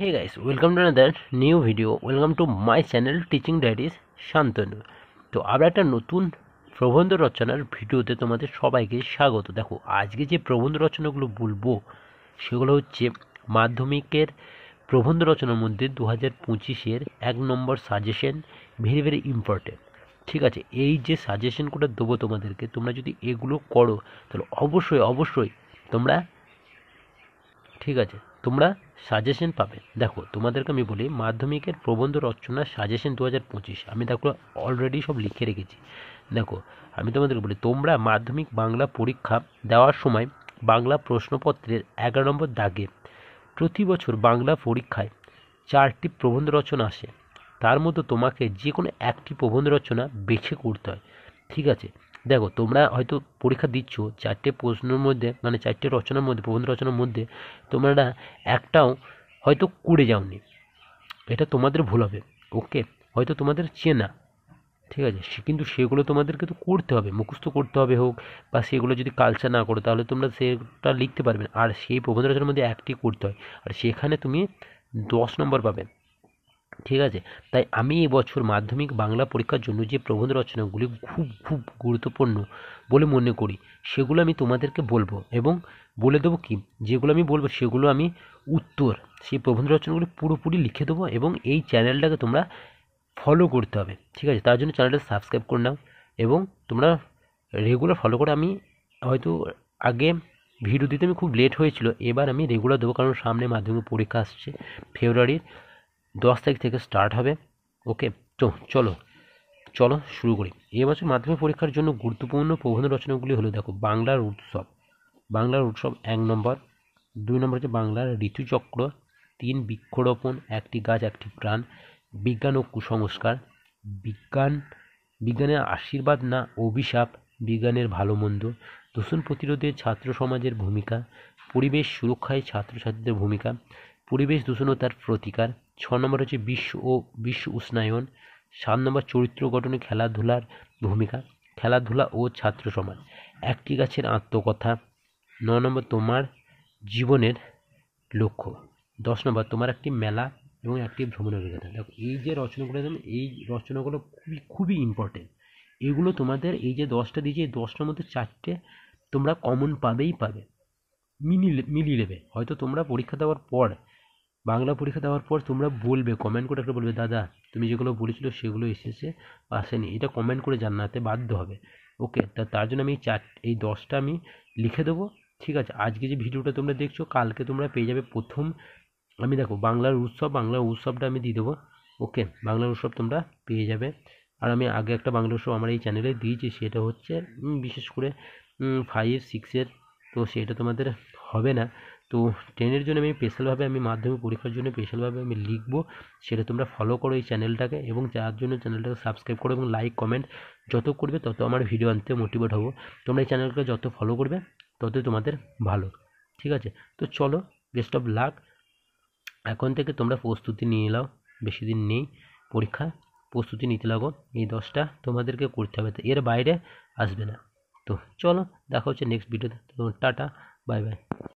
Hey guys, welcome to another new video. Welcome to my channel Teaching Diaries Shantanu. তো আবার একটা নতুন প্রবন্ধ রচনার ভিডিওতে তোমাদের সবাইকে স্বাগত। দেখো আজকে যে প্রবন্ধ রচনাগুলো বলবো সেগুলো হচ্ছে মাধ্যমিকের প্রবন্ধ রচনার মধ্যে 2025-এর 1 নম্বর সাজেশন, ভেরি ভেরি ইম্পর্টেন্ট। ঠিক আছে, এই যে সাজেশনগুলো দেবো তোমাদেরকে, তোমরা যদি এগুলো করো তাহলে অবশ্যই তোমরা, ঠিক আছে, তোমরা সাজেশন পাবে। দেখো তোমাদেরকে আমি বলি, মাধ্যমিকের প্রবন্ধ রচনা সাজেশন 2025 আমি দেখো অলরেডি সব লিখে রেখেছি। দেখো আমি তোমাদেরকে বলি, তোমরা মাধ্যমিক বাংলা পরীক্ষা দেওয়ার সময় বাংলা প্রশ্নপত্রের 11 নম্বর দাগে প্রতি বছর বাংলা পরীক্ষায় 4টি প্রবন্ধ রচনা আসে। তার মধ্যে তোমাকে যে কোনো একটি প্রবন্ধ রচনা বেছে করতে হয়। ঠিক আছে, দেখো তোমরা হয়তো পরীক্ষা দিচ্ছ, 4টে প্রশ্নের মধ্যে মানে 4টে রচনার মধ্যে, প্রবন্ধ রচনার মধ্যে তোমরা একটাও হয়তো করে যাওনি, এটা তোমাদের ভুল হবে। ওকে, হয়তো তোমাদের চেনা, ঠিক আছে, কিন্তু সেগুলো তোমাদেরকে তো করতে হবে, মুখস্থ করতে হবে হোক, বা সেগুলো যদি কালচার না করো তাহলে তোমরা সেটা লিখতে পারবে না। আর সেই প্রবন্ধ রচনার মধ্যে একটি করতে হয়, আর সেখানে তুমি 10 নম্বর পাবে। ঠিক আছে, তাই আমি এবছর মাধ্যমিক বাংলা পরীক্ষার জন্য যে প্রবন্ধ রচনাগুলি খুব খুব গুরুত্বপূর্ণ বলে মনে করি সেগুলো আমি তোমাদেরকে বলবো, এবং বলে দেবো কি, যেগুলো আমি বলবো সেগুলো আমি উত্তর, সেই প্রবন্ধ রচনাগুলি পুরোপুরি লিখে দেবো। এবং এই চ্যানেলটাকে তোমরা ফলো করতে হবে। ঠিক আছে, তার জন্য চ্যানেলটা সাবস্ক্রাইব করে নাও এবং তোমরা রেগুলার ফলো করে। আমি হয়তো আগে ভিডিও দিতে আমি খুব লেট হয়েছিল, এবার আমি রেগুলার দেবো, কারণ সামনে মাধ্যমিক পরীক্ষা আসছে, ফেব্রুয়ারির 10 তারিখ থেকে স্টার্ট হবে। ওকে, তো চলো চলো শুরু করি। এবছর মাধ্যমিক পরীক্ষার জন্য গুরুত্বপূর্ণ প্রবন্ধ রচনাগুলি হলো, দেখো বাংলার উৎসব। বাংলার উৎসব 1 নম্বর। 2 নম্বর হচ্ছে বাংলার ঋতুচক্র। 3 বৃক্ষরোপণ, একটি গাছ একটি প্রাণ। বিজ্ঞান ও কুসংস্কার। বিজ্ঞান, বিজ্ঞানের আশীর্বাদ না অভিশাপ, বিজ্ঞানের ভালো মন্দ। দূষণ প্রতিরোধে ছাত্র সমাজের ভূমিকা। পরিবেশ সুরক্ষায় ছাত্রছাত্রীদের ভূমিকা। পরিবেশ দূষণ ও তার প্রতিকার। 6 নম্বর হচ্ছে বিশ্ব উষ্ণায়ন। 7 নম্বর চরিত্র গঠনে খেলাধুলার ভূমিকা, খেলাধুলা ও ছাত্র সমাজ। একটি গাছের আত্মকথা। 9 নম্বর তোমার জীবনের লক্ষ্য। 10 নম্বর তোমার একটি মেলা এবং একটি ভ্রমণের অভিজ্ঞতা। দেখো এই যে রচনাগুলো দেন, এই রচনাগুলো খুবই খুবই ইম্পর্টেন্ট। এগুলো তোমাদের এই যে 10টা দিয়েছি, এই 10টার মধ্যে 4টে তোমরা কমন পাবেই পাবে, মিলিয়ে নেবে। হয়তো তোমরা পরীক্ষা দেওয়ার পর, বাংলা পরীক্ষা দেওয়ার পর তোমরা বলবে, কমেন্ট করে একটা বলবে, দাদা তুমি যেগুলো বলেছিল সেগুলো এসেছে বা আসেনি, এটা কমেন্ট করে জানাতে বাধ্য হবে। ওকে, তার জন্য আমি এই 10টা আমি লিখে দেবো। ঠিক আছে, আজকে যে ভিডিওটা তোমরা দেখছো, কালকে তোমরা পেয়ে যাবে প্রথম। আমি দেখো বাংলার উৎসবটা আমি দিয়ে দেবো। ওকে, বাংলার উৎসব তোমরা পেয়ে যাবে। আর আমি আগে একটা বাংলা উৎসব আমার এই চ্যানেলে দিয়েছি, সেটা হচ্ছে বিশেষ করে 5-6-এর, তো সেটা তোমাদের হবে না। তো 10-এর জন্য আমি স্পেশালভাবে, আমি মাধ্যমিক পরীক্ষার জন্য স্পেশালভাবে আমি লিখবো, সেটা তোমরা ফলো করো এই চ্যানেলটাকে, এবং যার জন্য চ্যানেলটাকে সাবস্ক্রাইব করো এবং লাইক কমেন্ট যত করবে তত আমার ভিডিও আনতে মোটিভেট হবো। তোমরা এই চ্যানেলকে যত ফলো করবে ততই তোমাদের ভালো। ঠিক আছে, তো চলো, বেস্ট অফ লাক। এখন থেকে তোমরা প্রস্তুতি নিয়ে নাও, বেশি দিন নেই পরীক্ষা, প্রস্তুতি নিতে লাগো। এই 10টা তোমাদেরকে করতে হবে, তো এর বাইরে আসবে না। তো চলো, দেখা হচ্ছে নেক্সট ভিডিওতে। তো টাটা, বাই বাই।